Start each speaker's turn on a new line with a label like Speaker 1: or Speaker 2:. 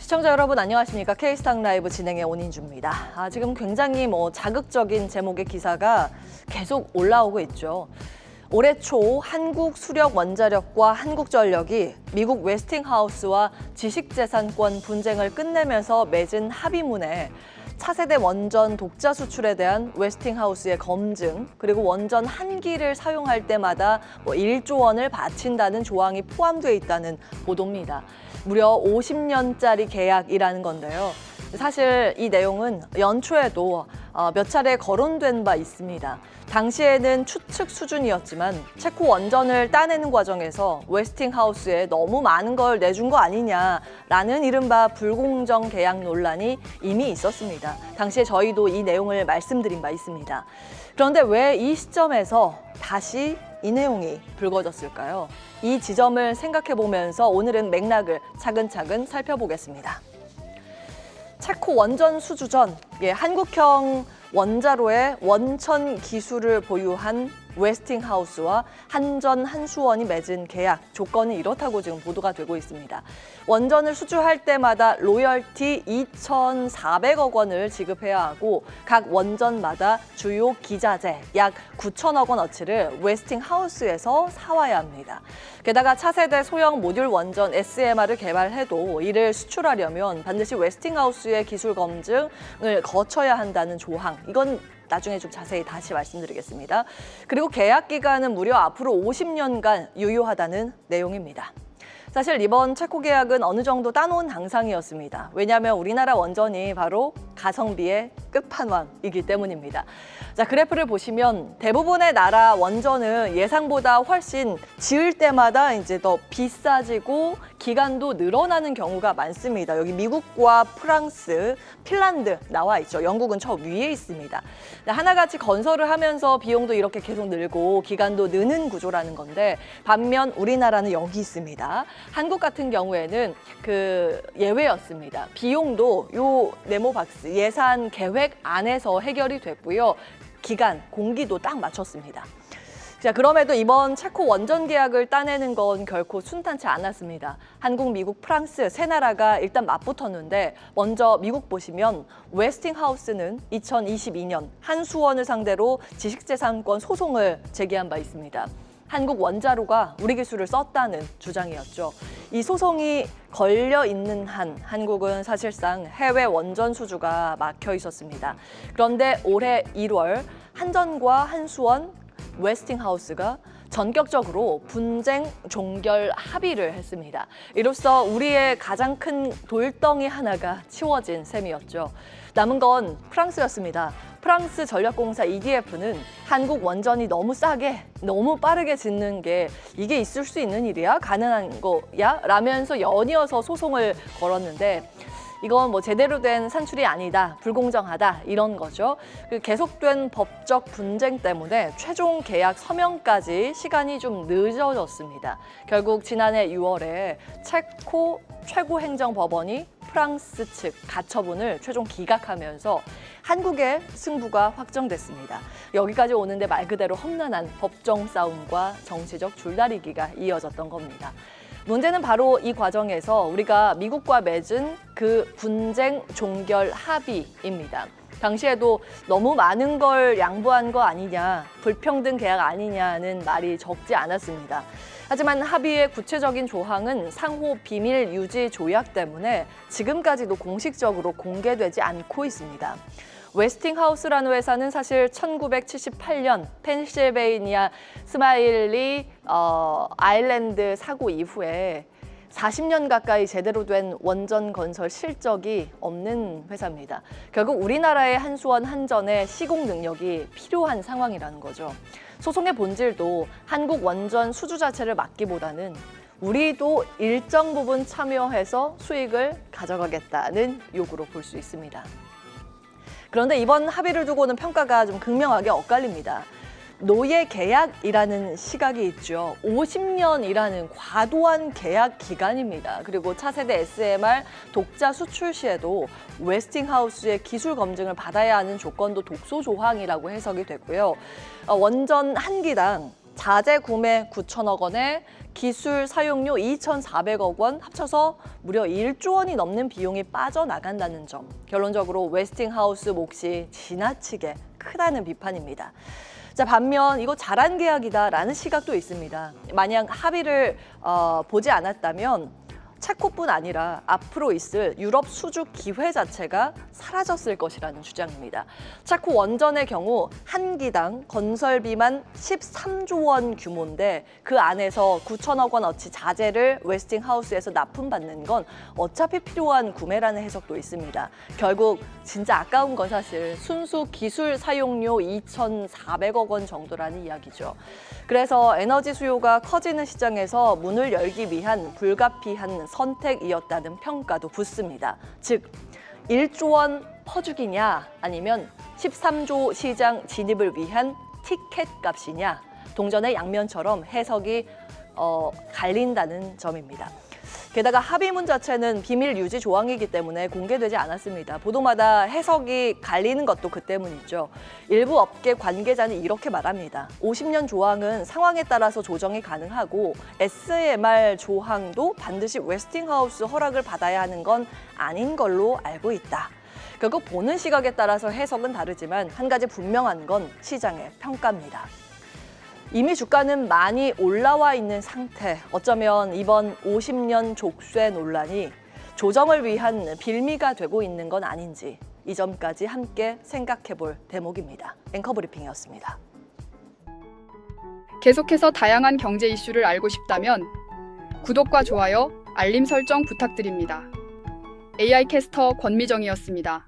Speaker 1: 시청자 여러분 안녕하십니까? K스탁 라이브 진행의 온인주입니다. 지금 굉장히 자극적인 제목의 기사가 계속 올라오고 있죠. 올해 초 한국수력원자력과 한국전력이 미국 웨스팅하우스와 지식재산권 분쟁을 끝내면서 맺은 합의문에 차세대 원전 독자 수출에 대한 웨스팅하우스의 검증, 그리고 원전 한 기를 사용할 때마다 1조 원을 바친다는 조항이 포함되어 있다는 보도입니다. 무려 50년짜리 계약이라는 건데요. 사실 이 내용은 연초에도 몇 차례 거론된 바 있습니다. 당시에는 추측 수준이었지만 체코 원전을 따내는 과정에서 웨스팅하우스에 너무 많은 걸 내준 거 아니냐라는 이른바 불공정 계약 논란이 이미 있었습니다. 당시에 저희도 이 내용을 말씀드린 바 있습니다. 그런데 왜 이 시점에서 다시 이 내용이 불거졌을까요? 이 지점을 생각해 보면서 오늘은 맥락을 차근차근 살펴보겠습니다. 체코 원전 수주 전 한국형 원자로의 원천 기술을 보유한 웨스팅하우스와 한전 한수원이 맺은 계약 조건이 이렇다고 지금 보도가 되고 있습니다. 원전을 수주할 때마다 로열티 2,400억 원을 지급해야 하고 각 원전마다 주요 기자재 약 9천억 원어치를 웨스팅하우스에서 사와야 합니다. 게다가 차세대 소형 모듈 원전 SMR을 개발해도 이를 수출하려면 반드시 웨스팅하우스의 기술 검증을 거쳐야 한다는 조항, 이건 나중에 좀 자세히 다시 말씀드리겠습니다. 그리고 계약 기간은 무려 앞으로 50년간 유효하다는 내용입니다. 사실 이번 체코 계약은 어느 정도 따놓은 당상이었습니다. 왜냐하면 우리나라 원전이 바로 가성비의 끝판왕이기 때문입니다. 자, 그래프를 보시면 대부분의 나라 원전은 예상보다 훨씬 지을 때마다 이제 더 비싸지고 기간도 늘어나는 경우가 많습니다. 여기 미국과 프랑스, 핀란드 나와 있죠. 영국은 저 위에 있습니다. 하나같이 건설을 하면서 비용도 이렇게 계속 늘고 기간도 느는 구조라는 건데, 반면 우리나라는 여기 있습니다. 한국 같은 경우에는 그 예외였습니다. 비용도 요 네모박스 예산 계획 안에서 해결이 됐고요. 기간, 공기도 딱 맞췄습니다. 자, 그럼에도 이번 체코 원전 계약을 따내는 건 결코 순탄치 않았습니다. 한국, 미국, 프랑스 세 나라가 일단 맞붙었는데, 먼저 미국 보시면 웨스팅하우스는 2022년 한수원을 상대로 지식재산권 소송을 제기한 바 있습니다. 한국 원자로가 우리 기술을 썼다는 주장이었죠. 이 소송이 걸려 있는 한 한국은 사실상 해외 원전 수주가 막혀 있었습니다. 그런데 올해 1월 한전과 한수원, 웨스팅하우스가 전격적으로 분쟁 종결 합의를 했습니다. 이로써 우리의 가장 큰 돌덩이 하나가 치워진 셈이었죠. 남은 건 프랑스였습니다. 프랑스 전력공사 EDF는 한국 원전이 너무 싸게, 너무 빠르게 짓는 게 이게 있을 수 있는 일이야? 가능한 거야? 라면서 연이어서 소송을 걸었는데, 이건 제대로 된 산출이 아니다, 불공정하다, 이런 거죠. 계속된 법적 분쟁 때문에 최종 계약 서명까지 시간이 좀 늦어졌습니다. 결국 지난해 6월에 체코 최고행정법원이 프랑스 측 가처분을 최종 기각하면서 한국의 승부가 확정됐습니다. 여기까지 오는데 말 그대로 험난한 법정 싸움과 정치적 줄다리기가 이어졌던 겁니다. 문제는 바로 이 과정에서 우리가 미국과 맺은 그 분쟁 종결 합의입니다. 당시에도 너무 많은 걸 양보한 거 아니냐, 불평등 계약 아니냐는 말이 적지 않았습니다. 하지만 합의의 구체적인 조항은 상호 비밀 유지 조약 때문에 지금까지도 공식적으로 공개되지 않고 있습니다. 웨스팅하우스라는 회사는 사실 1978년 펜실베이니아 스마일리 아일랜드 사고 이후에 40년 가까이 제대로 된 원전 건설 실적이 없는 회사입니다. 결국 우리나라의 한수원, 한전의 시공 능력이 필요한 상황이라는 거죠. 소송의 본질도 한국 원전 수주 자체를 막기보다는 우리도 일정 부분 참여해서 수익을 가져가겠다는 요구로 볼 수 있습니다. 그런데 이번 합의를 두고는 평가가 좀 극명하게 엇갈립니다. 노예 계약이라는 시각이 있죠. 50년이라는 과도한 계약 기간입니다. 그리고 차세대 SMR 독자 수출 시에도 웨스팅하우스의 기술 검증을 받아야 하는 조건도 독소 조항이라고 해석이 됐고요. 원전 한 기당 자재 구매 9천억 원에 기술 사용료 2,400억 원 합쳐서 무려 1조 원이 넘는 비용이 빠져나간다는 점. 결론적으로 웨스팅하우스 몫이 지나치게 크다는 비판입니다. 자, 반면 이거 잘한 계약이다라는 시각도 있습니다. 만약 합의를 보지 않았다면 체코뿐 아니라 앞으로 있을 유럽 수주 기회 자체가 사라졌을 것이라는 주장입니다. 체코 원전의 경우 한 기당 건설비만 13조 원 규모인데 그 안에서 9천억 원어치 자재를 웨스팅하우스에서 납품받는 건 어차피 필요한 구매라는 해석도 있습니다. 결국 진짜 아까운 건 사실 순수 기술 사용료 2,400억 원 정도라는 이야기죠. 그래서 에너지 수요가 커지는 시장에서 문을 열기 위한 불가피한 선택이었다는 평가도 붙습니다. 즉, 1조 원 퍼주기냐 아니면 13조 시장 진입을 위한 티켓 값이냐, 동전의 양면처럼 해석이 갈린다는 점입니다. 게다가 합의문 자체는 비밀 유지 조항이기 때문에 공개되지 않았습니다. 보도마다 해석이 갈리는 것도 그 때문이죠. 일부 업계 관계자는 이렇게 말합니다. 50년 조항은 상황에 따라서 조정이 가능하고 SMR 조항도 반드시 웨스팅하우스 허락을 받아야 하는 건 아닌 걸로 알고 있다. 결국 보는 시각에 따라서 해석은 다르지만 한 가지 분명한 건 시장의 평가입니다. 이미 주가는 많이 올라와 있는 상태. 어쩌면 이번 50년 족쇄 논란이 조정을 위한 빌미가 되고 있는 건 아닌지, 이 점까지 함께 생각해 볼 대목입니다. 앵커브리핑이었습니다.
Speaker 2: 계속해서 다양한 경제 이슈를 알고 싶다면 구독과 좋아요, 알림 설정 부탁드립니다. AI 캐스터 권미정이었습니다.